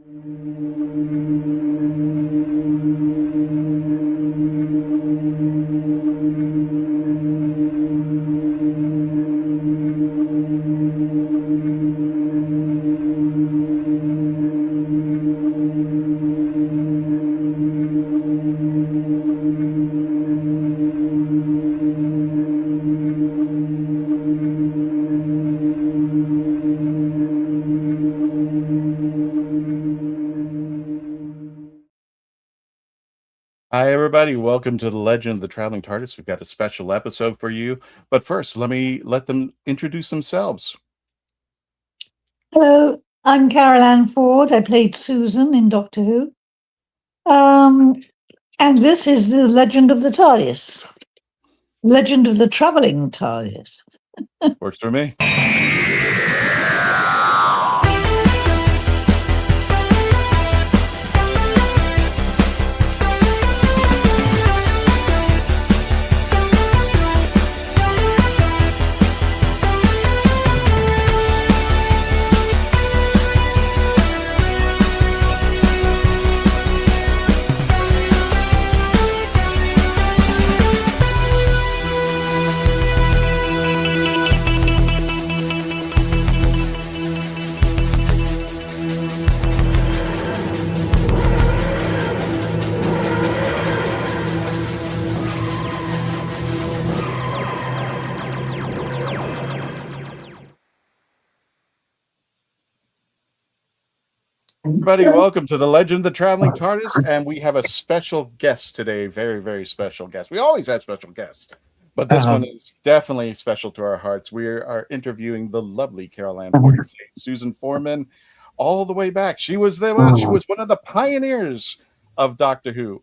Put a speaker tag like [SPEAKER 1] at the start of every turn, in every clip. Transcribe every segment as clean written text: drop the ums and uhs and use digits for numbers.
[SPEAKER 1] Hi, everybody. Welcome to the Legend of the Traveling Tardis. We've got a special episode for you. But first, let them introduce themselves.
[SPEAKER 2] Hello, I'm Carole Ann Ford. I played Susan in Doctor Who. And this is the Legend of the TARDIS. Legend of the Traveling TARDIS.
[SPEAKER 1] Works for me. Everybody, welcome to the Legend of the Traveling TARDIS, and we have a special guest today. Very, very special guest. We always have special guests, but this one is definitely special to our hearts. We are interviewing the lovely Carole Ann Ford, Susan Foreman, all the way back. She was she was one of the pioneers of Doctor Who.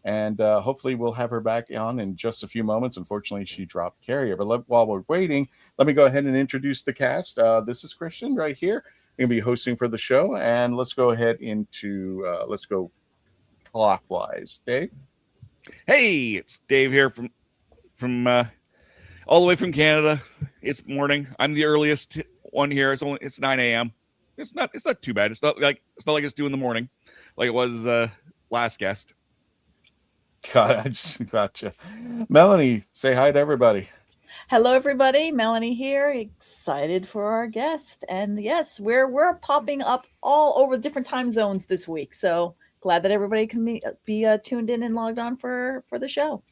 [SPEAKER 1] And hopefully we'll have her back on in just a few moments. Unfortunately, she dropped carrier. But while we're waiting, let me go ahead and introduce the cast. This is Christian right here. Going to be hosting for the show, and let's go ahead into let's go clockwise. Dave.
[SPEAKER 3] Hey, it's Dave here from all the way from Canada. It's morning. I'm the earliest one here. It's 9 a.m. It's not too bad. It's not like it's 2 in the morning, like it was last guest.
[SPEAKER 1] Gotcha. Melanie, say hi to everybody.
[SPEAKER 4] Hello, everybody. Melanie here. Excited for our guest, and yes, we're popping up all over different time zones this week. So glad that everybody can be tuned in and logged on for the show.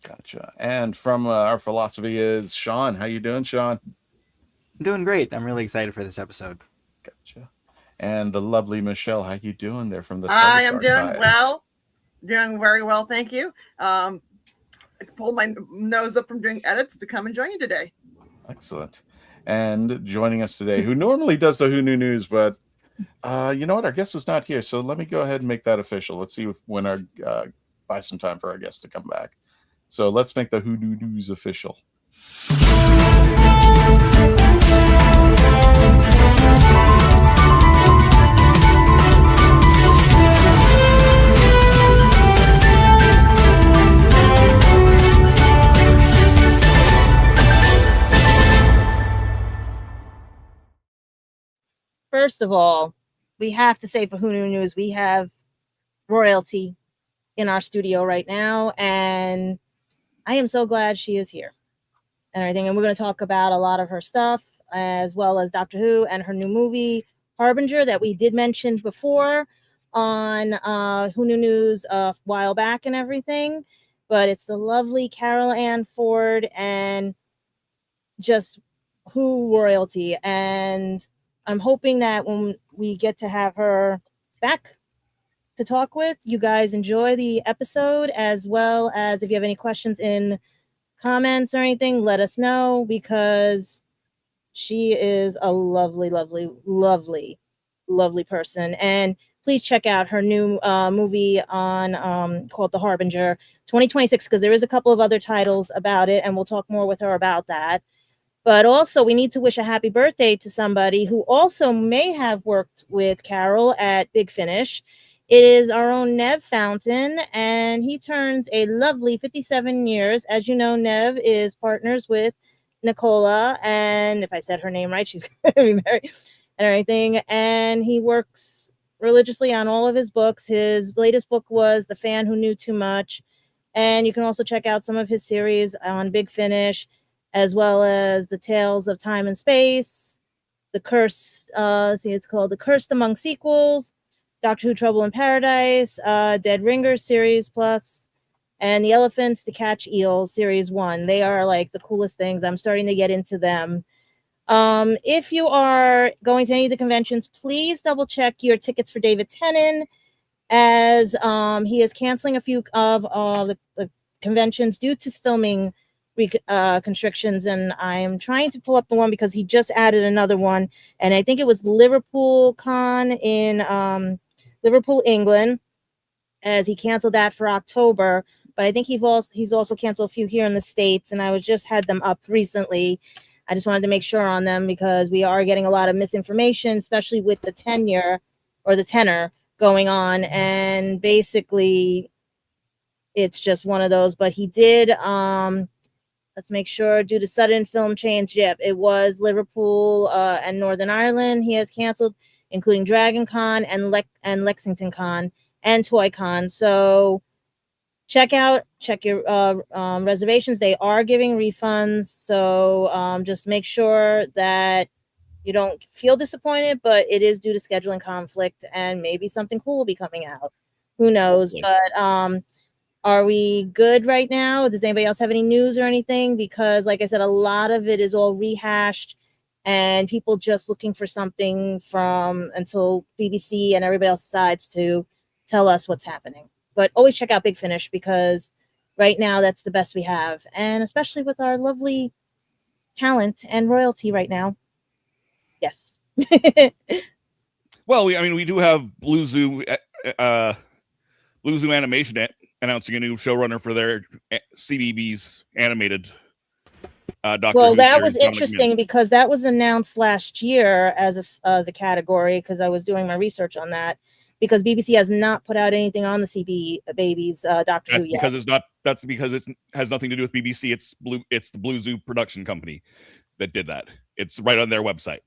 [SPEAKER 1] Gotcha. And from our philosophy is Sean. How you doing, Sean?
[SPEAKER 5] I'm doing great. I'm really excited for this episode.
[SPEAKER 1] Gotcha. And the lovely Michelle. How you doing there from the?
[SPEAKER 6] I am doing well. Doing very well, thank you. I pulled my nose up from doing edits to come and join you today.
[SPEAKER 1] Excellent. And joining us today, who normally does the Who Knew News, but you know what? Our guest is not here, so let me go ahead and make that official. Let's see when our buy some time for our guest to come back. So let's make the Who Knew News official.
[SPEAKER 7] First of all, we have to say for Who Knew News, we have royalty in our studio right now, and I am so glad she is here and everything. And we're going to talk about a lot of her stuff, as well as Doctor Who and her new movie, Harbinger, that we did mention before on Who Knew News a while back and everything. But it's the lovely Carole Ann Ford and just Who royalty. And I'm hoping that when we get to have her back to talk with, you guys enjoy the episode, as well as if you have any questions in comments or anything, let us know, because she is a lovely, lovely, lovely, lovely person. And please check out her new movie on called The Harbinger 2026, because there is a couple of other titles about it, and we'll talk more with her about that. But also, we need to wish a happy birthday to somebody who also may have worked with Carole at Big Finish. It is our own Nev Fountain, and he turns a lovely 57 years. As you know, Nev is partners with Nicola, and if I said her name right, she's going to be married and everything. And he works religiously on all of his books. His latest book was The Fan Who Knew Too Much. And you can also check out some of his series on Big Finish, as well as The Tales of Time and Space, The Cursed, it's called The Cursed Among Sequels, Doctor Who Trouble in Paradise, Dead Ringers Series Plus, and The Elephants to Catch Eels Series 1. They are like the coolest things. I'm starting to get into them. If you are going to any of the conventions, please double check your tickets for David Tennant, as he is canceling a few of the conventions due to filming constrictions. And I'm trying to pull up the one because he just added another one. And I think it was Liverpool Con in Liverpool, England, as he canceled that for October. But I think he's also canceled a few here in the States, and I just had them up recently. I just wanted to make sure on them because we are getting a lot of misinformation, especially with the tenure or the tenor going on. And basically, it's just one of those. But he did, let's make sure, due to sudden film change, yep, it was Liverpool and Northern Ireland he has canceled, including Dragon Con and Lexington Con and Toy Con. So check your reservations. They are giving refunds, so just make sure that you don't feel disappointed, but it is due to scheduling conflict, and maybe something cool will be coming out. Who knows? But are we good right now? Does anybody else have any news or anything? Because like I said, a lot of it is all rehashed and people just looking for something from until BBC and everybody else decides to tell us what's happening. But always check out Big Finish because right now that's the best we have. And especially with our lovely talent and royalty right now. Yes.
[SPEAKER 3] Well, we do have Blue Zoo Animation announcing a new showrunner for their CBBS animated Doctor Who
[SPEAKER 7] Well, that
[SPEAKER 3] series,
[SPEAKER 7] was
[SPEAKER 3] Dominic
[SPEAKER 7] interesting
[SPEAKER 3] Mintz.
[SPEAKER 7] because that was announced last year as a category because I was doing my research on that. Because BBC has not put out anything on the CB Babies Doctor Who yet.
[SPEAKER 3] That's because it has nothing to do with BBC. It's the Blue Zoo production company that did that. It's right on their website.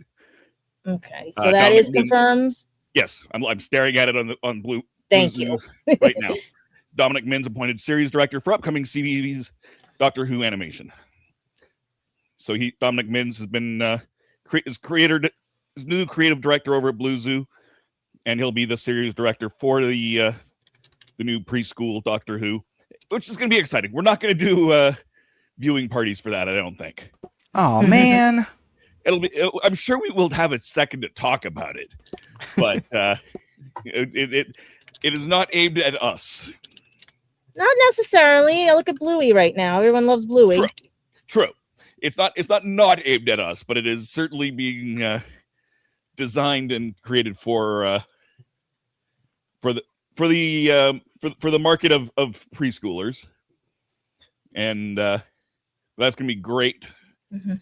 [SPEAKER 7] Okay, so that is confirmed.
[SPEAKER 3] Yes, I'm staring at it on Blue.
[SPEAKER 7] Thank
[SPEAKER 3] Blue
[SPEAKER 7] you.
[SPEAKER 3] Zoo right now. Dominic Mintz appointed series director for upcoming CBBS Doctor Who animation. So Dominic Mintz has been his new creative director over at Blue Zoo. And he'll be the series director for the new preschool Doctor Who, which is going to be exciting. We're not going to do viewing parties for that, I don't think.
[SPEAKER 5] Oh man,
[SPEAKER 3] I'm sure we will have a second to talk about it, but it is not aimed at us.
[SPEAKER 7] Not necessarily. I look at Bluey right now. Everyone loves Bluey.
[SPEAKER 3] True. It's not aimed at us, but it is certainly being designed and created for the market of preschoolers, and that's gonna be great.
[SPEAKER 7] Mm-hmm.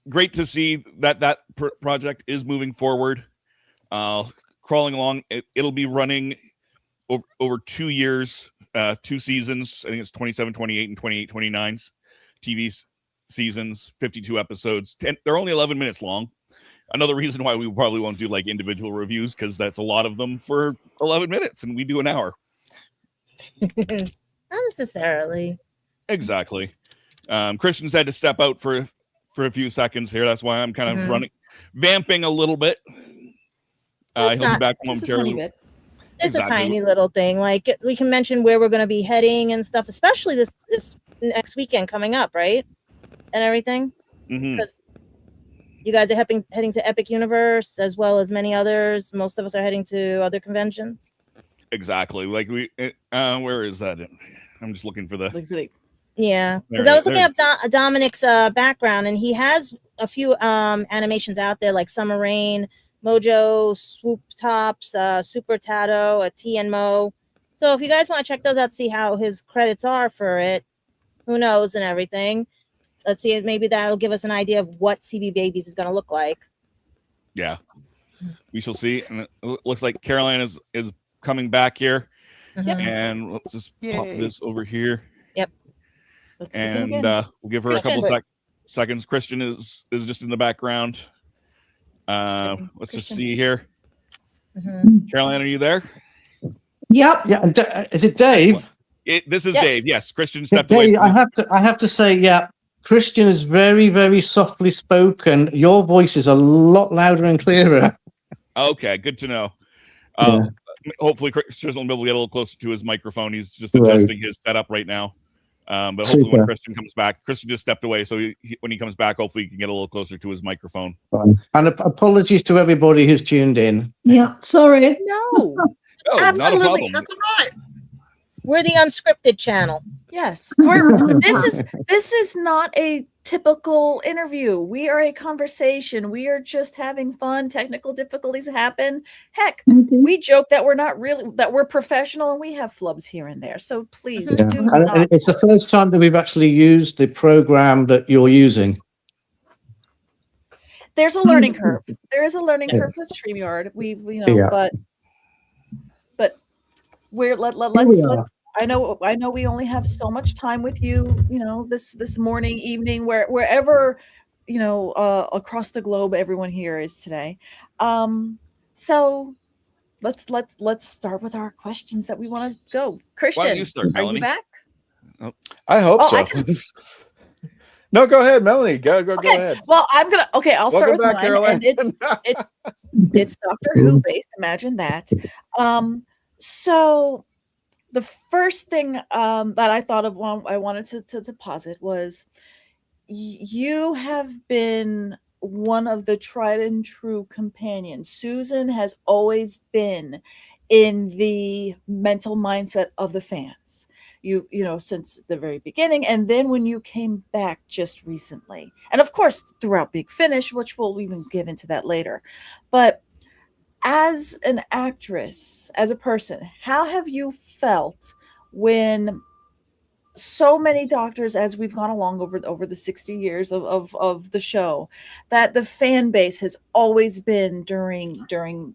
[SPEAKER 3] Great to see that project is moving forward, crawling along. It'll be running over 2 years, 2 seasons. I think it's 27, 28, and 28, 29's TV seasons, 52 episodes. They're only 11 minutes long. Another reason why we probably won't do like individual reviews, because that's a lot of them for 11 minutes and we do an hour.
[SPEAKER 7] Not necessarily.
[SPEAKER 3] Exactly. Christian's had to step out for a few seconds here. That's why I'm kind of vamping a little bit. He'll be back momentarily.
[SPEAKER 7] It's a tiny little thing. Like we can mention where we're going to be heading and stuff, especially this next weekend coming up, right? And everything. Because you guys are heading to Epic Universe as well as many others. Most of us are heading to other conventions.
[SPEAKER 3] Exactly. Like where is that? I'm just looking for the.
[SPEAKER 7] Yeah, because I was looking up Dominic's background, and he has a few animations out there like Summer Rain, Mojo, Swoop Tops, Super Tato, a TNMO. So if you guys want to check those out, see how his credits are for it, who knows and everything. Let's see, maybe that'll give us an idea of what CB Babies is going to look like.
[SPEAKER 3] Yeah, we shall see. And it looks like Carole Ann is coming back here. And let's just pop this over here.
[SPEAKER 7] Yep.
[SPEAKER 3] And we'll give her a couple seconds. Christian is just in the background. Let's just see here. Carole Ann, are you there?
[SPEAKER 2] Yep.
[SPEAKER 8] Yeah, is it Dave?
[SPEAKER 3] This is
[SPEAKER 4] Yes.
[SPEAKER 3] Dave. Yes, Christian stepped away.
[SPEAKER 8] Dave, I have to say, yeah, Christian is very, very softly spoken. Your voice is a lot louder and clearer.
[SPEAKER 3] Okay, good to know.
[SPEAKER 8] Yeah.
[SPEAKER 3] Hopefully, Christian will be able to get a little closer to his microphone. He's just
[SPEAKER 8] Right.
[SPEAKER 3] adjusting his setup right now. But hopefully, when
[SPEAKER 8] Super.
[SPEAKER 3] Christian comes back, Christian just stepped away. So when he comes back, hopefully, he can get a little closer to his microphone.
[SPEAKER 8] Fine. And apologies to everybody who's tuned in.
[SPEAKER 2] Yeah. Sorry.
[SPEAKER 4] No.
[SPEAKER 3] Oh, not a
[SPEAKER 4] Absolutely.
[SPEAKER 3] problem.
[SPEAKER 6] That's all right.
[SPEAKER 7] We're the unscripted channel.
[SPEAKER 4] Yes. This is not a typical interview. We are a conversation. We are just having fun. Technical difficulties happen. Heck, we joke that we're professional and we have flubs here and there. So please
[SPEAKER 8] Yeah.
[SPEAKER 4] do
[SPEAKER 8] And
[SPEAKER 4] not.
[SPEAKER 8] it's the first time that we've actually used the program that you're using.
[SPEAKER 4] There's a learning curve. There is a learning curve with StreamYard. We
[SPEAKER 8] Yeah.
[SPEAKER 4] but let's I know we only have so much time with you, this morning, evening, wherever, across the globe everyone here is today. So let's start with our questions that we want to go. Christian,
[SPEAKER 3] Why don't you start,
[SPEAKER 4] are
[SPEAKER 3] Melanie?
[SPEAKER 4] you back?
[SPEAKER 1] I hope
[SPEAKER 4] Oh,
[SPEAKER 1] so.
[SPEAKER 4] I can-
[SPEAKER 1] No, go ahead, Melanie. Go ahead.
[SPEAKER 4] Well, I'll start
[SPEAKER 1] Welcome
[SPEAKER 4] with
[SPEAKER 1] back,
[SPEAKER 4] mine,
[SPEAKER 1] Carole Ann.
[SPEAKER 4] and it's Doctor Who based. Imagine that. So the first thing that I thought of when I wanted to posit was you have been one of the tried and true companions. Susan has always been in the mental mindset of the fans. You know, since the very beginning, and then when you came back just recently, and of course throughout Big Finish, which we'll even get into that later. But as an actress, as a person, how have you felt when so many doctors, as we've gone along over the 60 years of the show, that the fan base has always been during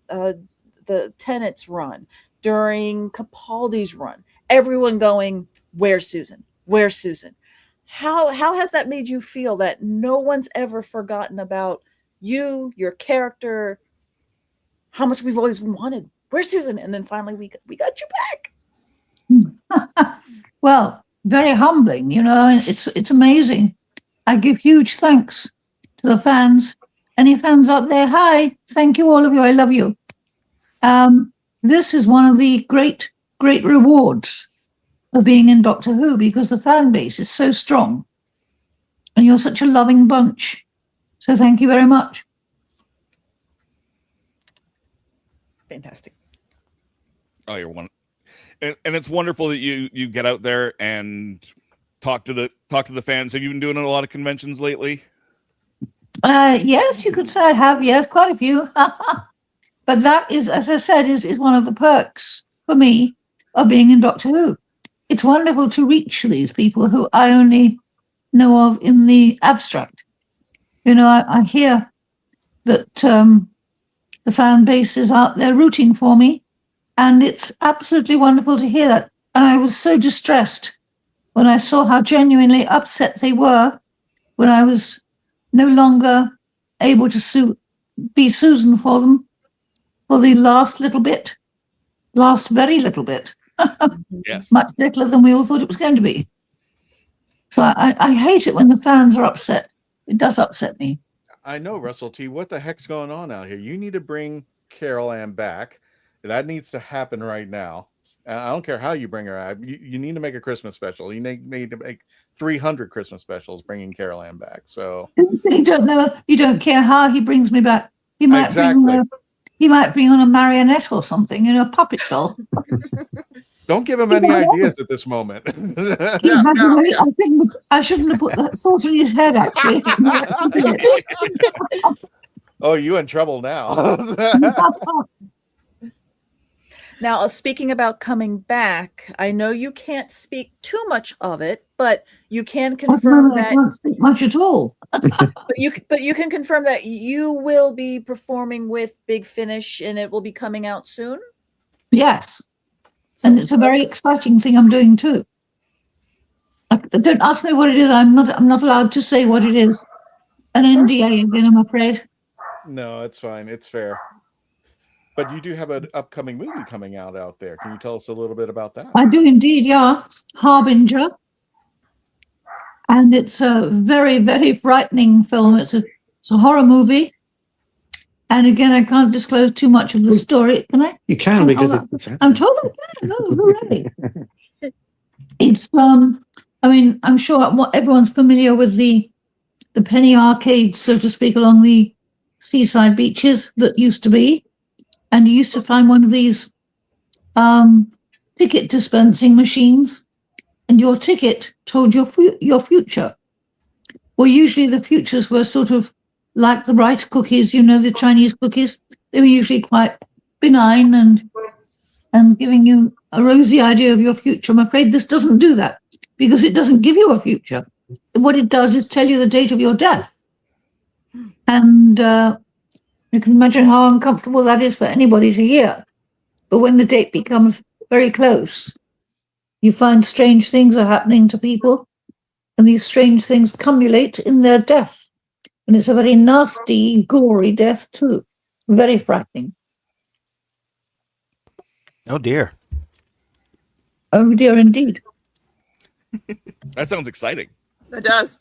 [SPEAKER 4] the Tennant's run, during Capaldi's run, everyone going, "Where's Susan? Where's Susan?" How has that made you feel that no one's ever forgotten about you, your character, how much we've always wanted? Where's Susan? And then finally we got you back.
[SPEAKER 2] Well, very humbling, and it's amazing. I give huge thanks to the fans. Any fans out there, hi, thank you, all of you, I love you. This is one of the great rewards of being in Doctor Who, because the fan base is so strong and you're such a loving bunch. So thank you very much.
[SPEAKER 4] Fantastic.
[SPEAKER 3] Oh, you're one, and it's wonderful that you get out there and talk to the fans. Have you been doing a lot of conventions lately?
[SPEAKER 2] Yes, you could say I have. Yes, quite a few. But that is, as I said, is one of the perks for me of being in Doctor Who. It's wonderful to reach these people who I only know of in the abstract. I hear that the fan base is out there rooting for me, and it's absolutely wonderful to hear that. And I was so distressed when I saw how genuinely upset they were when I was no longer able to be Susan for them for the last very little bit.
[SPEAKER 3] Yes.
[SPEAKER 2] Much littler than we all thought it was going to be. So I hate it when the fans are upset. It does upset me.
[SPEAKER 1] I know, Russell T. What the heck's going on out here? You need to bring Carole Ann back. That needs to happen right now. I don't care how you bring her out. You need to make a Christmas special. You need to make 300 Christmas specials bringing Carole Ann back. So
[SPEAKER 2] You don't know. You don't care how he brings me back. He might
[SPEAKER 1] Exactly.
[SPEAKER 2] he might bring on a marionette or something, a puppet doll.
[SPEAKER 1] don't give him any ideas at this moment.
[SPEAKER 2] I shouldn't have put that thought in his head, actually.
[SPEAKER 1] Oh, you in trouble now.
[SPEAKER 4] Now, speaking about coming back, I know you can't speak too much of it, but you can confirm
[SPEAKER 2] I
[SPEAKER 4] that.
[SPEAKER 2] can't speak much at all.
[SPEAKER 4] But you can confirm that you will be performing with Big Finish, and it will be coming out soon.
[SPEAKER 2] Yes, and it's a very exciting thing I'm doing too. Don't ask me what it is. I'm not allowed to say what it is. An NDA again, I'm afraid.
[SPEAKER 1] No, it's fine. It's fair. But you do have an upcoming movie coming out there. Can you tell us a little bit about that?
[SPEAKER 2] I do indeed, yeah. Harbinger. And it's a very, very frightening film. It's a horror movie. And again, I can't disclose too much of the story. Can I?
[SPEAKER 8] You can, because
[SPEAKER 2] I'm told I can. Oh, hooray. It's I mean, I'm sure everyone's familiar with the penny arcades, so to speak, along the seaside beaches that used to be. And you used to find one of these ticket dispensing machines, and your ticket told your future. Well, usually the futures were sort of like the rice cookies, the Chinese cookies. They were usually quite benign and giving you a rosy idea of your future. I'm afraid this doesn't do that, because it doesn't give you a future. What it does is tell you the date of your death. And you can imagine how uncomfortable that is for anybody to hear. But when the date becomes very close, you find strange things are happening to people, and these strange things cumulate in their death. And it's a very nasty, gory death too. Very frightening.
[SPEAKER 5] Oh dear.
[SPEAKER 2] Oh dear, indeed.
[SPEAKER 3] That sounds exciting.
[SPEAKER 6] It does.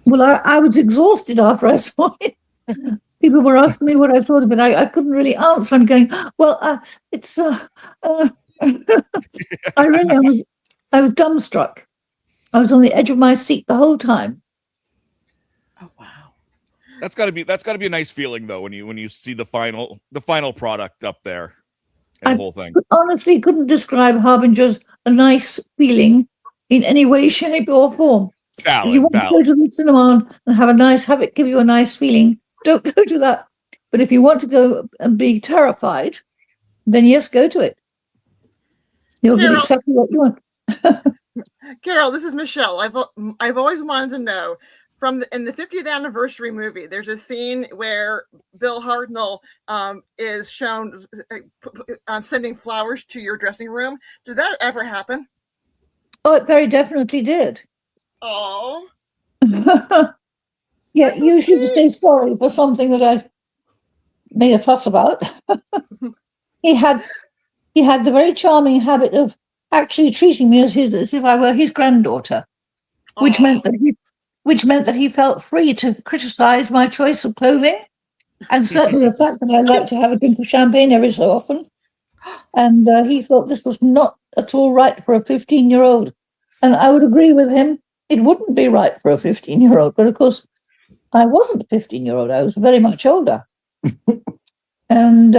[SPEAKER 2] Well, I was exhausted after I saw it. People were asking me what I thought of it. I couldn't really answer. I'm going, well, it's. I was dumbstruck. I was on the edge of my seat the whole time.
[SPEAKER 6] Oh wow.
[SPEAKER 3] That's gotta be a nice feeling though, when you see the final product up there and the whole thing.
[SPEAKER 2] Honestly, couldn't describe Harbinger as a nice feeling in any way, shape, or form. If you want to go to the cinema and have it give you a nice feeling, don't go to that. But if you want to go and be terrified, then yes, go to it. You'll get exactly what you want.
[SPEAKER 6] Carole, this is Michelle. I've always wanted to know, in the 50th anniversary movie, there's a scene where Bill Hartnell is shown sending flowers to your dressing room. Did that ever happen?
[SPEAKER 2] Oh, it very definitely did.
[SPEAKER 6] Oh.
[SPEAKER 2] Yeah,
[SPEAKER 6] so
[SPEAKER 2] you should say sorry for something that I made a fuss about. He had the very charming habit of actually treating me as if I were his granddaughter, which meant that he felt free to criticize my choice of clothing, and certainly the fact that I like to have a drink of champagne every so often. And he thought this was not at all right for a 15-year-old. And I would agree with him. It wouldn't be right for a 15-year-old. But of course, I wasn't a 15-year-old. I was very much older. And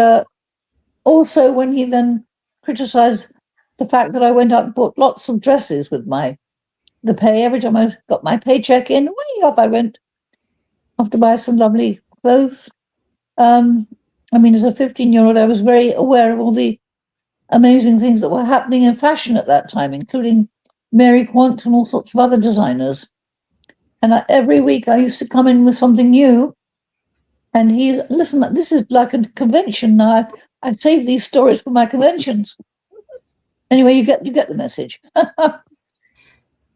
[SPEAKER 2] also when he then criticized the fact that I went out and bought lots of dresses with the pay. Every time I got my paycheck in, way up I went off to buy some lovely clothes. I mean, as a 15-year-old, I was very aware of all the amazing things that were happening in fashion at that time, including Mary Quant and all sorts of other designers. And every week I used to come in with something new. And listen, this is like a convention now. I save these stories for my conventions. Anyway, you get the message.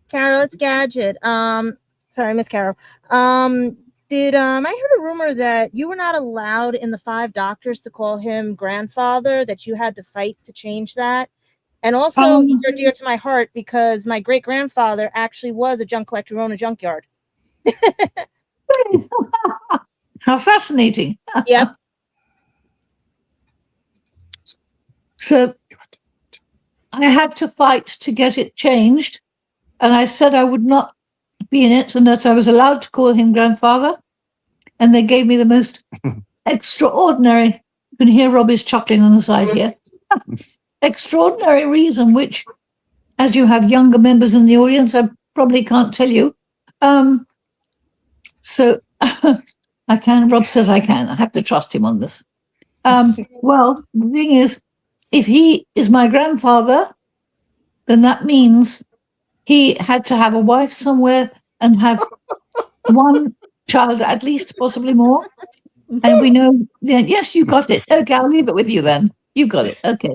[SPEAKER 7] Carole, it's Gadget. Sorry, Miss Carole. I heard a rumor that you were not allowed in the 5 Doctors to call him grandfather, that you had to fight to change that. And also, you're dear to my heart because my great-grandfather actually was a junk collector who owned a junkyard.
[SPEAKER 2] How fascinating.
[SPEAKER 7] Yep.
[SPEAKER 2] So I had to fight to get it changed. And I said I would not be in it and that I was allowed to call him grandfather. And they gave me the most extraordinary, you can hear Robbie's chuckling on the side here, extraordinary reason, which, as you have younger members in the audience, I probably can't tell you. So I can, Rob says I can. I have to trust him on this. Well, the thing is, if he is my grandfather, then that means he had to have a wife somewhere and have one child at least, possibly more. And we know, yes, you got it. Okay, I'll leave it with you then. You got it. Okay.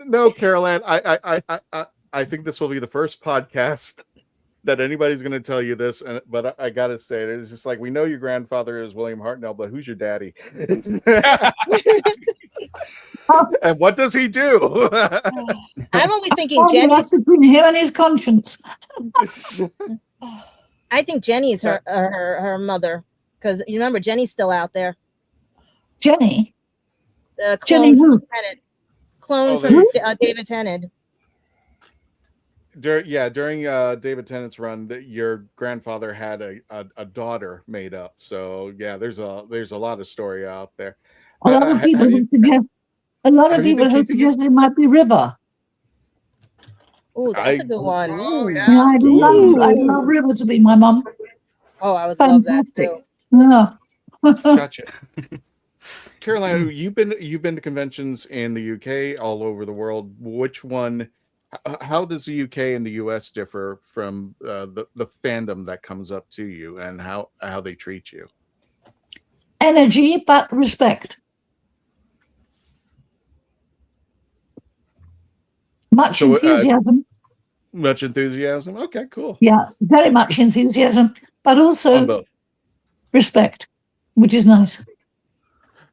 [SPEAKER 1] No, Carole Ann, I think this will be the first podcast that anybody's going to tell you this, but I got to say it. It's just like, we know your grandfather is William Hartnell, but who's your daddy? And what does he do?
[SPEAKER 7] I'm always thinking
[SPEAKER 2] Oh, that's
[SPEAKER 7] Jenny's.
[SPEAKER 2] between him and his conscience.
[SPEAKER 7] I think Jenny's her mother, because you remember Jenny's still out there.
[SPEAKER 2] Jenny?
[SPEAKER 7] The
[SPEAKER 2] Jenny
[SPEAKER 7] clone
[SPEAKER 2] who?
[SPEAKER 7] from Tennant. Clone
[SPEAKER 1] Oh,
[SPEAKER 7] from David Tennant.
[SPEAKER 1] During David Tennant's run, your grandfather had a daughter made up. So yeah, there's a lot of story out there.
[SPEAKER 2] A lot of people who suggest it might be River.
[SPEAKER 7] Ooh, that's a good one.
[SPEAKER 6] Oh,
[SPEAKER 7] Ooh.
[SPEAKER 6] yeah.
[SPEAKER 2] Yeah, I'd love River to be my mum.
[SPEAKER 7] Oh, I would
[SPEAKER 2] Fantastic.
[SPEAKER 7] love that too.
[SPEAKER 2] Yeah.
[SPEAKER 1] Gotcha. Carole Ann, you've been to conventions in the UK, all over the world. Which one? How does the UK and the US differ from the fandom that comes up to you, and how they treat you?
[SPEAKER 2] Energy, but respect. Much enthusiasm.
[SPEAKER 1] Much enthusiasm. Okay, cool.
[SPEAKER 2] Yeah, very much enthusiasm, but
[SPEAKER 1] On
[SPEAKER 2] also
[SPEAKER 1] both.
[SPEAKER 2] respect, which is nice.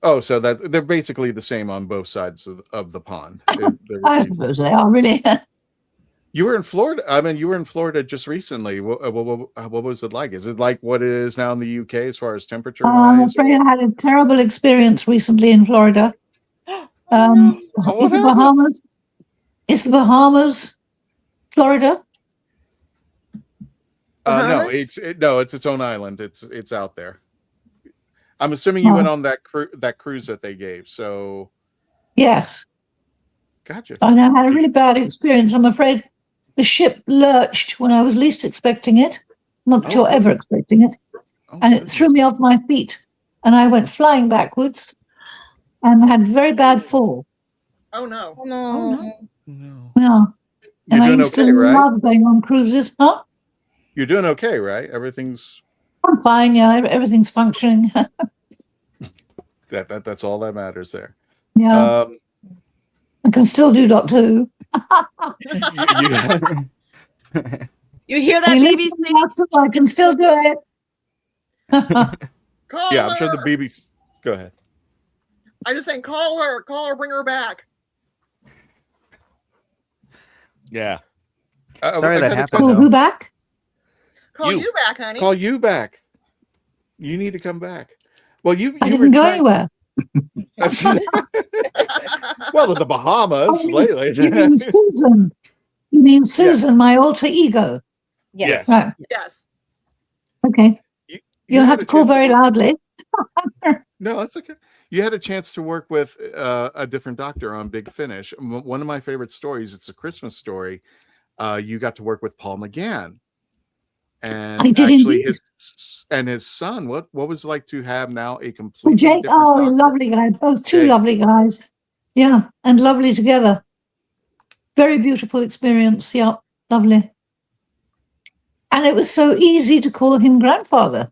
[SPEAKER 1] Oh, so that they're basically the same on both sides of the pond.
[SPEAKER 2] I suppose they are, really.
[SPEAKER 1] You were in Florida. I mean, you were in Florida just recently. What was it like? Is it like what it is now in the UK as far as temperature
[SPEAKER 2] I'm
[SPEAKER 1] wise?
[SPEAKER 2] afraid I had a terrible experience recently in Florida. It's the Bahamas. It's the Bahamas, Florida.
[SPEAKER 1] No, it's its own island. It's out there. I'm assuming you went on that cruise that they gave. So
[SPEAKER 2] yes,
[SPEAKER 1] gotcha.
[SPEAKER 2] I had a really bad experience. I'm afraid the ship lurched when I was least expecting it. Not that you're ever expecting it, and it threw me off my feet, and I went flying backwards, and had a very bad fall.
[SPEAKER 6] Oh no!
[SPEAKER 7] Oh, no.
[SPEAKER 1] No.
[SPEAKER 2] Yeah, and I
[SPEAKER 1] You're doing
[SPEAKER 2] used to
[SPEAKER 1] okay, right?
[SPEAKER 2] love going on cruises. Huh?
[SPEAKER 1] You're doing okay, right? Everything's
[SPEAKER 2] I'm fine. Yeah, everything's functioning.
[SPEAKER 1] that's all that matters there.
[SPEAKER 2] Yeah, I can still do Doctor Who.
[SPEAKER 4] You hear that,
[SPEAKER 2] Hey,
[SPEAKER 4] BBC?
[SPEAKER 2] listen, I can still do it.
[SPEAKER 6] Call
[SPEAKER 1] Yeah,
[SPEAKER 6] her.
[SPEAKER 1] I'm sure the BBC. Go ahead.
[SPEAKER 6] I just saying, call her, bring her back.
[SPEAKER 3] Yeah.
[SPEAKER 5] Sorry that happened.
[SPEAKER 2] Call who back?
[SPEAKER 6] Call
[SPEAKER 3] You.
[SPEAKER 6] you back, honey.
[SPEAKER 1] Call you back. You need to come back. Well,
[SPEAKER 2] I didn't go anywhere.
[SPEAKER 1] Well, in the Bahamas lately.
[SPEAKER 2] You mean Susan? You mean Susan, my alter ego?
[SPEAKER 3] Yes.
[SPEAKER 2] Right.
[SPEAKER 6] Yes.
[SPEAKER 2] Okay. You'll
[SPEAKER 1] had
[SPEAKER 2] have
[SPEAKER 1] a
[SPEAKER 2] to call
[SPEAKER 1] chance
[SPEAKER 2] very loudly.
[SPEAKER 1] No, that's okay. You had a chance to work with a different doctor on Big Finish. One of my favorite stories, it's a Christmas story. You got to work with Paul McGann. And
[SPEAKER 2] I did
[SPEAKER 1] actually
[SPEAKER 2] indeed.
[SPEAKER 1] his son, what was it like to have now a
[SPEAKER 2] Oh,
[SPEAKER 1] completely
[SPEAKER 2] Jake,
[SPEAKER 1] different doctor?
[SPEAKER 2] lovely guy. Both two
[SPEAKER 1] Jake.
[SPEAKER 2] lovely guys. Yeah, and lovely together. Very beautiful experience. Yeah, lovely. And it was so easy to call him grandfather.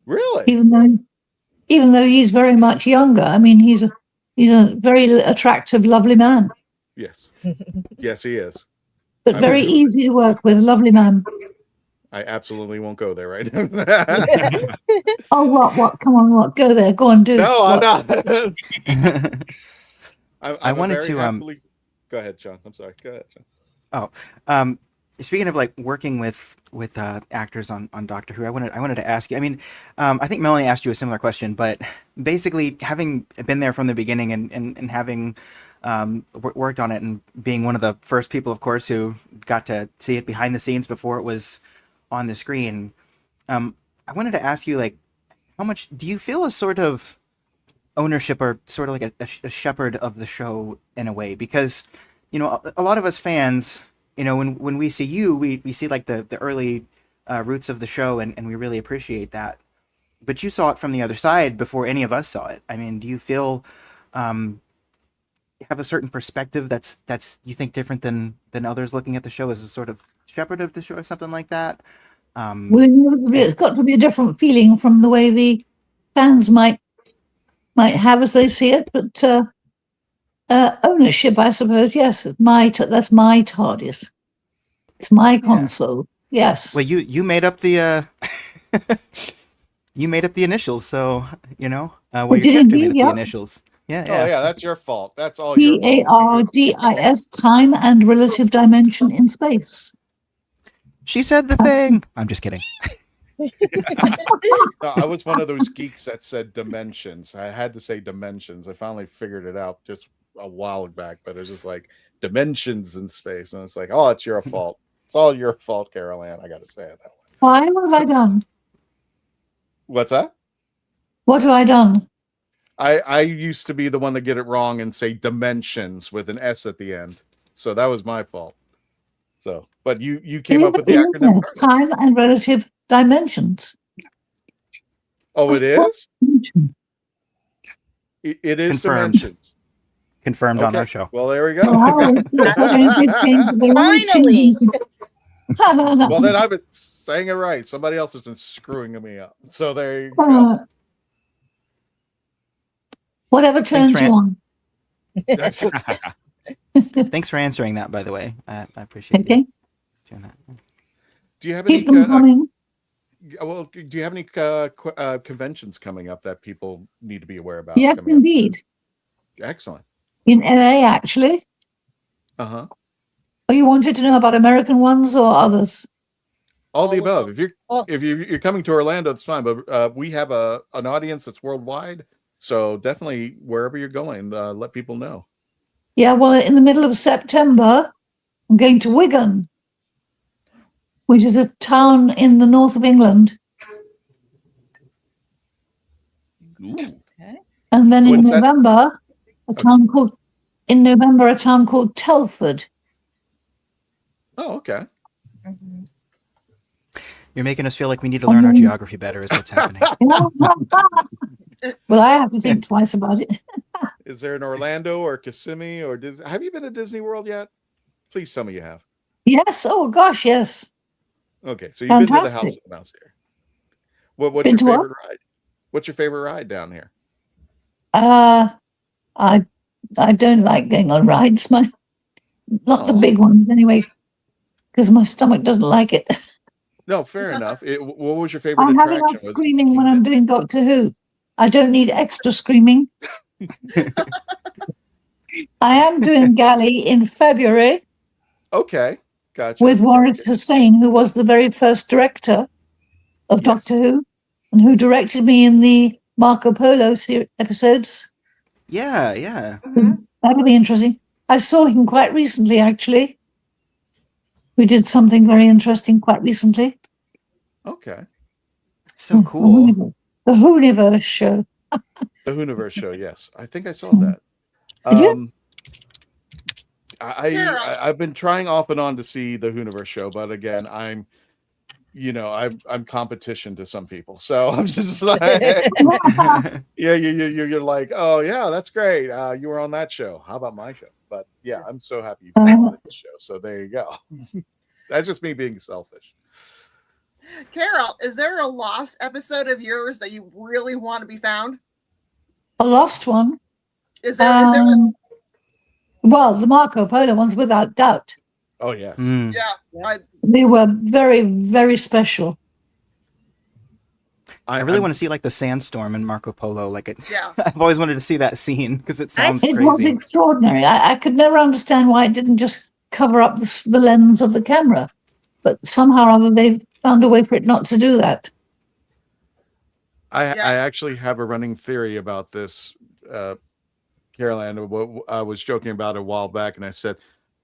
[SPEAKER 1] Really?
[SPEAKER 2] Even though he's very much younger. I mean, he's a very attractive, lovely man.
[SPEAKER 1] Yes. Yes, he is.
[SPEAKER 2] But
[SPEAKER 1] I'm
[SPEAKER 2] very
[SPEAKER 1] sure.
[SPEAKER 2] easy to work with. Lovely man.
[SPEAKER 1] I absolutely won't go there right now.
[SPEAKER 2] Oh, what? Come on, what? Go there. Go on, do.
[SPEAKER 1] No, I'm
[SPEAKER 2] what?
[SPEAKER 1] not.
[SPEAKER 5] I wanted to
[SPEAKER 1] Go ahead, John. I'm sorry. Go ahead, John.
[SPEAKER 5] Oh, speaking of like working with actors on Doctor Who, I wanted to ask you. I mean, I think Melanie asked you a similar question, but basically having been there from the beginning and having worked on it and being one of the first people, of course, who got to see it behind the scenes before it was on the screen, I wanted to ask you, like, how much do you feel a sort of ownership or sort of like a shepherd of the show in a way? Because, you know, a lot of us fans, you know, when we see you, we see like the early roots of the show and we really appreciate that. But you saw it from the other side before any of us saw it. I mean, do you feel have a certain perspective that's you think different than others looking at the show as a sort of shepherd of the show or something like that?
[SPEAKER 2] It's got to be a different feeling from the way the fans might have as they see it, but ownership, I suppose. Yes, that's my TARDIS. It's my console. Yes.
[SPEAKER 5] Well, you made up the you made up the initials, so well,
[SPEAKER 2] I
[SPEAKER 5] your
[SPEAKER 2] did
[SPEAKER 5] character
[SPEAKER 2] indeed,
[SPEAKER 5] made up
[SPEAKER 2] yeah.
[SPEAKER 5] the initials. Yeah,
[SPEAKER 1] Oh
[SPEAKER 5] yeah.
[SPEAKER 1] yeah, that's your fault. That's all your fault.
[SPEAKER 2] TARDIS, time and relative dimension in space.
[SPEAKER 5] She said the thing. I'm just kidding.
[SPEAKER 1] No, I was one of those geeks that said dimensions. I had to say dimensions. I finally figured it out just a while back, but it was just like dimensions in space, and it's like, oh, it's your fault. It's all your fault, Carole Ann. I got to say it that way.
[SPEAKER 2] Why? What have I done?
[SPEAKER 1] What's that?
[SPEAKER 2] What have I done?
[SPEAKER 1] I used to be the one to get it wrong and say dimensions with an S at the end, so that was my fault. So, but you came up with the acronym.
[SPEAKER 2] Time and relative dimensions.
[SPEAKER 1] Oh, it is. It is
[SPEAKER 5] Confirmed.
[SPEAKER 1] Dimensions.
[SPEAKER 5] Confirmed on
[SPEAKER 1] Okay.
[SPEAKER 5] our show.
[SPEAKER 1] Well, there we go.
[SPEAKER 7] Finally.
[SPEAKER 1] Well, then I've been saying it right. Somebody else has been screwing me up. So there you go.
[SPEAKER 2] Whatever turns you on.
[SPEAKER 5] Thanks for answering that, by the way. I appreciate
[SPEAKER 2] Okay.
[SPEAKER 5] you doing that.
[SPEAKER 1] Do you have
[SPEAKER 2] Keep
[SPEAKER 1] any?
[SPEAKER 2] them coming.
[SPEAKER 1] Well, do you have any conventions coming up that people need to be aware about?
[SPEAKER 2] Yes,
[SPEAKER 1] coming up?
[SPEAKER 2] indeed.
[SPEAKER 1] Excellent.
[SPEAKER 2] In LA, actually.
[SPEAKER 1] Uh-huh.
[SPEAKER 2] Oh, you wanted to know about American ones or others?
[SPEAKER 1] All the above. If
[SPEAKER 7] Well-
[SPEAKER 1] you're coming to Orlando, it's fine. But we have an audience that's worldwide, so definitely wherever you're going, let people know.
[SPEAKER 2] Yeah, well, in the middle of September, I'm going to Wigan, which is a town in the north of England.
[SPEAKER 3] Ooh.
[SPEAKER 4] Okay.
[SPEAKER 2] And then in
[SPEAKER 1] When's that?
[SPEAKER 2] November, a town called Telford.
[SPEAKER 1] Oh, okay.
[SPEAKER 5] You're making us feel like we need to learn our geography better is what's happening.
[SPEAKER 2] Well, I have to think twice about it.
[SPEAKER 1] Is there an Orlando or Kissimmee or Disney? Have you been to Disney World yet? Please tell me you have.
[SPEAKER 2] Yes. Oh, gosh, yes.
[SPEAKER 1] Okay, so you've been to the House
[SPEAKER 2] Fantastic.
[SPEAKER 1] of the Mouse here. What's
[SPEAKER 2] Been to
[SPEAKER 1] your
[SPEAKER 2] what?
[SPEAKER 1] favorite ride? What's your favorite ride down here?
[SPEAKER 2] I don't like going on rides. Not the
[SPEAKER 1] Oh.
[SPEAKER 2] big ones anyway, because my stomach doesn't like it.
[SPEAKER 1] No, fair enough. What was your favorite
[SPEAKER 2] I'm having
[SPEAKER 1] attraction?
[SPEAKER 2] enough
[SPEAKER 1] Was it
[SPEAKER 2] screaming when I'm doing Doctor Who. I don't need extra screaming. I am doing Galley in February
[SPEAKER 1] Okay, gotcha.
[SPEAKER 2] with Waris Hussein, who was the very first director of
[SPEAKER 1] Yes.
[SPEAKER 2] Doctor Who and who directed me in the Marco Polo episodes.
[SPEAKER 5] Yeah, yeah.
[SPEAKER 2] That'll be interesting. I saw him quite recently, actually. We did something very interesting quite recently.
[SPEAKER 1] Okay.
[SPEAKER 5] So cool.
[SPEAKER 2] The Whoniverse show.
[SPEAKER 1] The Whoniverse show, yes. I think I saw
[SPEAKER 2] Mhm.
[SPEAKER 1] that.
[SPEAKER 2] Did you?
[SPEAKER 1] I've been trying off and on to see the Whoniverse show, but again, I'm competition to some people. So I'm just like, yeah, you're like, oh yeah, that's great. You were on that show. How about my show? But yeah, I'm so happy you on this show. So there you go. That's just me being selfish.
[SPEAKER 6] Carole, is there a lost episode of yours that you really want to be found?
[SPEAKER 2] A lost one.
[SPEAKER 6] Is there
[SPEAKER 2] Well, the Marco Polo ones, without doubt.
[SPEAKER 1] Oh yes.
[SPEAKER 5] Mm.
[SPEAKER 6] yeah.
[SPEAKER 2] They were very, very special.
[SPEAKER 5] I really want to see like the sandstorm in Marco Polo. Like it.
[SPEAKER 6] Yeah.
[SPEAKER 5] I've always wanted to see that scene because it sounds
[SPEAKER 2] It was
[SPEAKER 5] crazy.
[SPEAKER 2] extraordinary. I could never understand why it didn't just cover up the lens of the camera. But somehow or other, they found a way for it not to do that.
[SPEAKER 1] I actually have a running theory about this, Carole Ann. I was joking about it a while back, and I said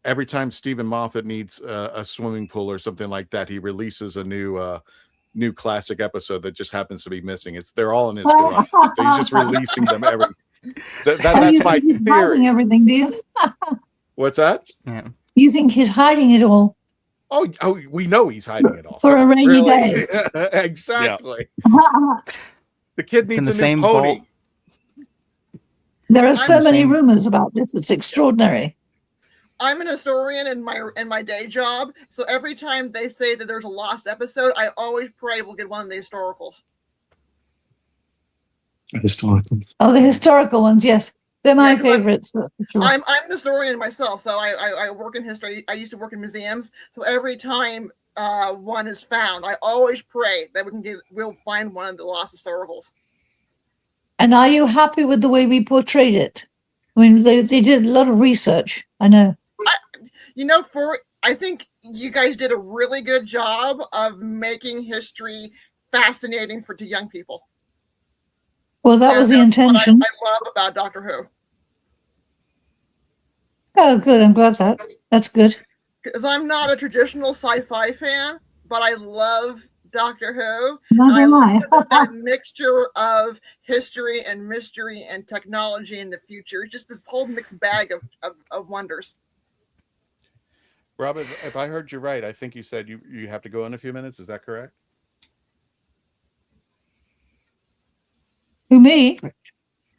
[SPEAKER 1] every time Stephen Moffat needs a swimming pool or something like that, he releases a new classic episode that just happens to be missing. They're all in his garage. He's just releasing them every. That's my
[SPEAKER 2] Hiding
[SPEAKER 1] theory.
[SPEAKER 2] everything, do you?
[SPEAKER 1] What's that?
[SPEAKER 5] Yeah.
[SPEAKER 2] You think he's hiding it all
[SPEAKER 1] Oh, we know he's hiding it all
[SPEAKER 2] for a rainy day?
[SPEAKER 1] Exactly. The kid
[SPEAKER 5] It's in
[SPEAKER 1] needs
[SPEAKER 5] the
[SPEAKER 1] a new
[SPEAKER 5] same
[SPEAKER 1] pony.
[SPEAKER 5] vault.
[SPEAKER 2] There are so
[SPEAKER 5] the
[SPEAKER 2] many
[SPEAKER 5] same-
[SPEAKER 2] rumors about this. It's extraordinary.
[SPEAKER 6] I'm an historian in my day job, so every time they say that there's a lost episode, I always pray we'll get one of the historicals.
[SPEAKER 8] Historicals.
[SPEAKER 2] Oh, the historical ones, yes. They're my
[SPEAKER 6] Yeah, 'cause
[SPEAKER 2] favorites. That's for sure.
[SPEAKER 6] I'm an historian myself, so I work in history. I used to work in museums, so every time one is found. I always pray that we'll find one of the lost historicals.
[SPEAKER 2] And are you happy with the way we portrayed it? I mean, they did a lot of research. I know.
[SPEAKER 6] I think you guys did a really good job of making history fascinating to young people.
[SPEAKER 2] Well, that was the intention.
[SPEAKER 6] I love about Doctor Who.
[SPEAKER 2] Oh, good. I'm glad that's good.
[SPEAKER 6] Because I'm not a traditional sci-fi fan, but I love Doctor Who.
[SPEAKER 2] Not am I.
[SPEAKER 6] It's that mixture of history and mystery and technology in the future. It's just this whole mixed bag of wonders.
[SPEAKER 1] Rob, if I heard you right, I think you said you have to go in a few minutes. Is that correct?
[SPEAKER 2] Who, me?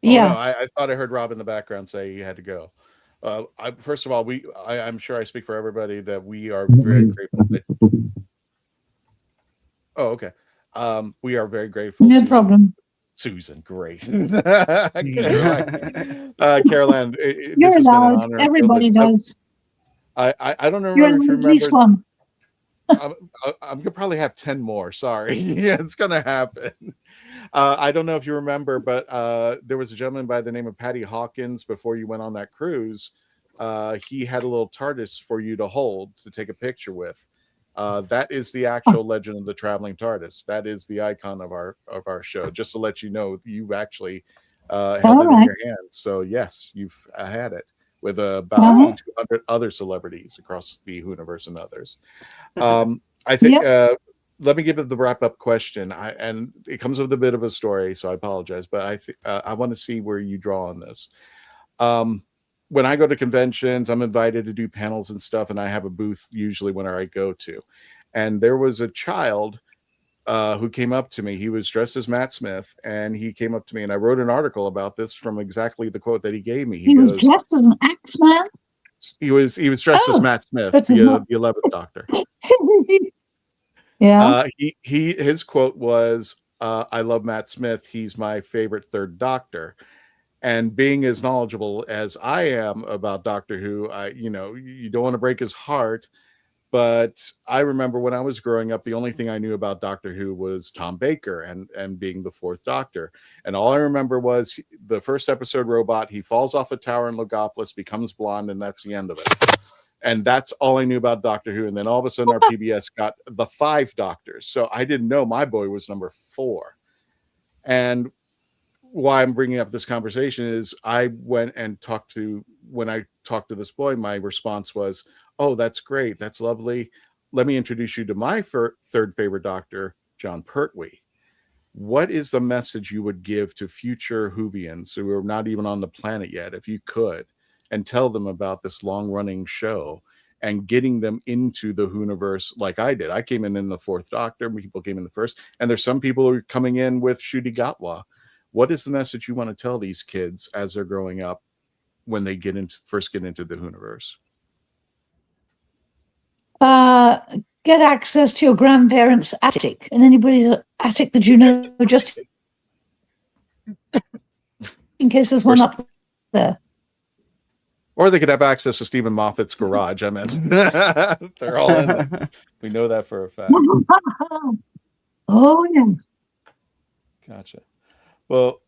[SPEAKER 2] Yeah.
[SPEAKER 1] No, I thought I heard Rob in the background say you had to go. First of all, I'm sure I speak for everybody that we are very grateful. Okay. We are very grateful.
[SPEAKER 2] No problem.
[SPEAKER 1] Susan, great. Carole Ann,
[SPEAKER 2] You're allowed. Everybody does.
[SPEAKER 1] I don't know if you remember.
[SPEAKER 2] At least one.
[SPEAKER 1] I'm gonna probably have 10 more. Sorry. Yeah, it's gonna happen. I don't know if you remember, but there was a gentleman by the name of Patty Hawkins before you went on that cruise. He had a little Tardis for you to hold to take a picture with. That is the actual Legend of the Traveling Tardis. That is the icon of our show. Just to let you know, you actually held it in your hands. So yes, you've had it with about 200 other celebrities across the Hooniverse and others. I think. Let me give it the wrap-up question. And it comes with a bit of a story, so I apologize, but I want to see where you draw on this. When I go to conventions, I'm invited to do panels and stuff, and I have a booth usually whenever I go to. And there was a child who came up to me. He was dressed as Matt Smith, and he came up to me, and I wrote an article about this from exactly the quote that he gave me.
[SPEAKER 2] He was dressed as an Axeman?
[SPEAKER 1] He was dressed as Matt Smith, the 11th Doctor.
[SPEAKER 2] Yeah.
[SPEAKER 1] His quote was, "I love Matt Smith. He's my favorite third Doctor." And being as knowledgeable as I am about Doctor Who, you don't want to break his heart. But I remember when I was growing up, the only thing I knew about Doctor Who was Tom Baker and being the fourth Doctor. And all I remember was the first episode robot. He falls off a tower in Logopolis, becomes blonde, and that's the end of it. And that's all I knew about Doctor Who. And then all of a sudden, our PBS got the 5 Doctors. So I didn't know my boy was number 4. And why I'm bringing up this conversation is I went and when I talked to this boy, my response was, "Oh, that's great. That's lovely. Let me introduce you to my third favorite Doctor, John Pertwee. What is the message you would give to future Whovians who are not even on the planet yet, if you could, and tell them about this long-running show and getting them into the Whoniverse like I did? I came in the 4th Doctor. People came in the 1st. And there's some people who are coming in with Ncuti Gatwa. What is the message you want to tell these kids as they're growing up when they first get into the Whoniverse?"
[SPEAKER 2] Get access to your grandparents' attic and anybody's attic that you know, just in case there's one up there.
[SPEAKER 1] Or they could have access to Stephen Moffat's garage. I meant they're all in it. We know that for a fact.
[SPEAKER 2] Oh, yeah.
[SPEAKER 1] Gotcha. Well,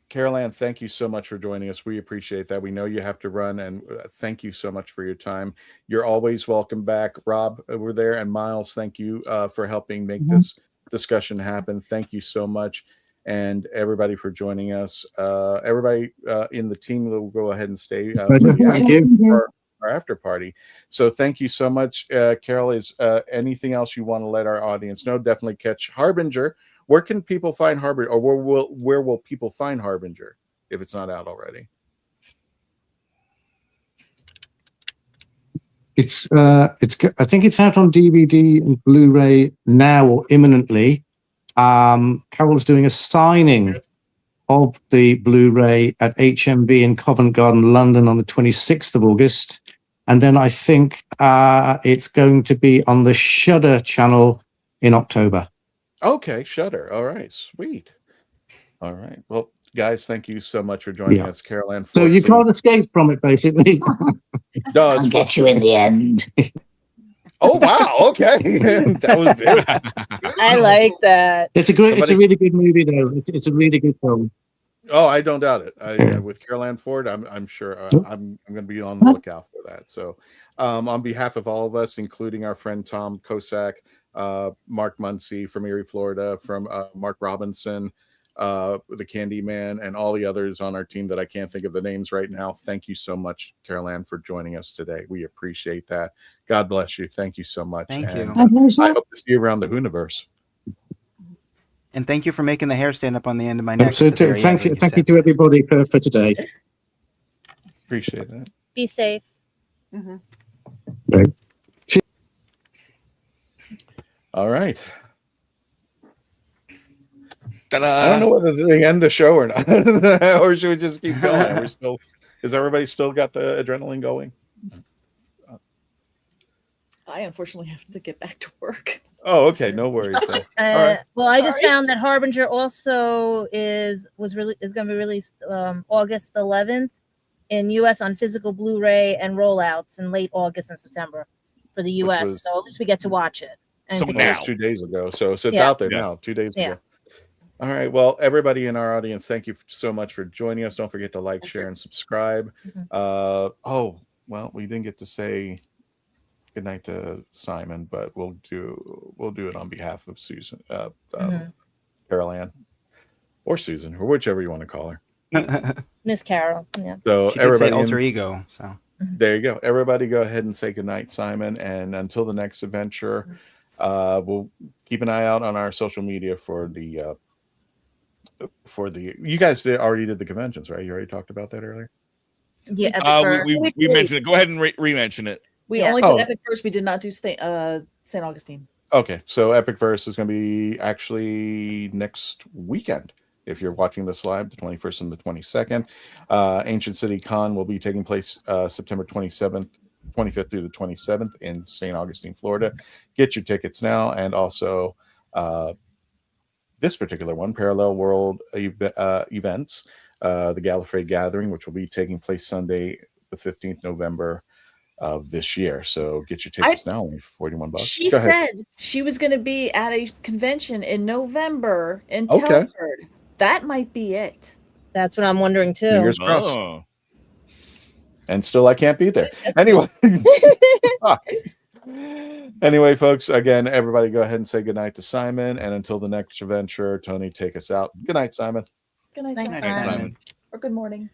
[SPEAKER 1] Carole Ann, thank you so much for joining us. We appreciate that. We know you have to run, and thank you so much for your time. You're always welcome back. Rob over there and Miles, thank you for helping make this discussion happen. Thank you so much. And everybody for joining us. Everybody in the team will go ahead and stay for our after party. So thank you so much. Carole, is anything else you want to let our audience know? Definitely catch Harbinger. Where can people find Harbinger, or where will people find Harbinger if it's not out already?
[SPEAKER 8] I think it's out on DVD and Blu-ray now or imminently. Carole's doing a signing of the Blu-ray at HMV in Covent Garden, London on the 26th of August. And then I think it's going to be on the Shudder channel in October.
[SPEAKER 1] Okay, Shudder. All right, sweet. All right. Well, guys, thank you so much for joining us, Carole Ann Ford.
[SPEAKER 8] So you can't escape from it, basically.
[SPEAKER 1] No,
[SPEAKER 2] I'll get you in the end.
[SPEAKER 1] Oh wow, okay. That was it.
[SPEAKER 7] I like that.
[SPEAKER 8] It's a great. It's
[SPEAKER 1] Somebody-
[SPEAKER 8] a really good movie, though. It's a really good film.
[SPEAKER 1] Oh, I don't doubt it. With Carole Ann Ford, I'm sure I'm going to be on the lookout for that. So, on behalf of all of us, including our friend Tom Kosak, Mark Muncie from Erie, Florida, from Mark Robinson, the Candy Man, and all the others on our team that I can't think of the names right now. Thank you so much, Carole Ann, for joining us today. We appreciate that. God bless you. Thank you so much.
[SPEAKER 5] Thank you.
[SPEAKER 2] My pleasure.
[SPEAKER 1] I hope to see you around the Hooniverse.
[SPEAKER 5] And thank you for making the hair stand up on the end of my neck.
[SPEAKER 8] So
[SPEAKER 5] at the very
[SPEAKER 8] thank
[SPEAKER 5] end
[SPEAKER 8] you,
[SPEAKER 5] when
[SPEAKER 8] thank you
[SPEAKER 5] said
[SPEAKER 8] to
[SPEAKER 5] that.
[SPEAKER 8] everybody for today.
[SPEAKER 1] Appreciate that.
[SPEAKER 7] Be safe.
[SPEAKER 6] Mhm.
[SPEAKER 1] All right.
[SPEAKER 3] Ta-da.
[SPEAKER 1] I don't know whether they end the show or not, or should we just keep going? We're still. Is everybody still got the adrenaline going?
[SPEAKER 4] I unfortunately have to get back to work.
[SPEAKER 1] Oh, okay. No worries. Then. right.
[SPEAKER 7] Well, I just
[SPEAKER 4] Sorry.
[SPEAKER 7] found that Harbinger also is going to be released August 11th in U.S. on physical Blu-ray and rollouts in late August and September for the U.S.
[SPEAKER 1] was-
[SPEAKER 7] So at least we get to watch it. And
[SPEAKER 3] So
[SPEAKER 7] pick
[SPEAKER 1] That
[SPEAKER 7] it
[SPEAKER 3] now.
[SPEAKER 1] was
[SPEAKER 7] up.
[SPEAKER 1] 2 days ago. So it's
[SPEAKER 7] Yeah.
[SPEAKER 1] out there
[SPEAKER 3] Yeah.
[SPEAKER 1] now. 2 days
[SPEAKER 7] Yeah.
[SPEAKER 1] ago. All right. Well, everybody in our audience, thank you so much for joining us. Don't forget to like,
[SPEAKER 4] Thank
[SPEAKER 1] share,
[SPEAKER 4] you.
[SPEAKER 1] and subscribe.
[SPEAKER 7] Mhm.
[SPEAKER 1] Well, we didn't get to say good night to Simon, but we'll do it on behalf of Susan,
[SPEAKER 7] Mhm.
[SPEAKER 1] Carole Ann, or Susan, or whichever you want to call her.
[SPEAKER 7] Miss Carol. Yeah.
[SPEAKER 1] So
[SPEAKER 5] She did say
[SPEAKER 1] everybody,
[SPEAKER 5] alter ego. So
[SPEAKER 1] there you go. Everybody, go ahead and say good night, Simon. And until the next adventure, we'll keep an eye out on our social media for the. You guys already did the conventions, right? You already talked about that earlier.
[SPEAKER 7] Yeah. Epic First.
[SPEAKER 3] We mentioned it. Go ahead and re-mention it.
[SPEAKER 4] We
[SPEAKER 7] Yeah.
[SPEAKER 4] only did
[SPEAKER 1] Oh.
[SPEAKER 4] Epic first. We did not do St. Augustine.
[SPEAKER 1] Okay, so Epic Verse is going to be actually next weekend. If you're watching this live, the 21st and the 22nd. Ancient City Con will be taking place September 25th through the 27th in St. Augustine, Florida. Get your tickets now. And also this particular one, Parallel World Events, the Gallifrey Gathering, which will be taking place Sunday, the 15th November of this year. So get your tickets now, only $41.
[SPEAKER 4] She
[SPEAKER 1] Go ahead.
[SPEAKER 4] said she was going to be at a convention in November in
[SPEAKER 1] Okay.
[SPEAKER 4] Telford. That might be it.
[SPEAKER 7] That's what I'm wondering too.
[SPEAKER 1] Fingers crossed.
[SPEAKER 3] Oh.
[SPEAKER 1] And still I can't be there. Anyway. Sucks. Anyway, folks, again, everybody go ahead and say goodnight to Simon. And until the next adventure, Tony, take us out. Good night, Simon.
[SPEAKER 4] Good night,
[SPEAKER 7] Thanks,
[SPEAKER 4] Simon.
[SPEAKER 3] Thanks,
[SPEAKER 7] Simon.
[SPEAKER 3] Simon.
[SPEAKER 4] Or good morning.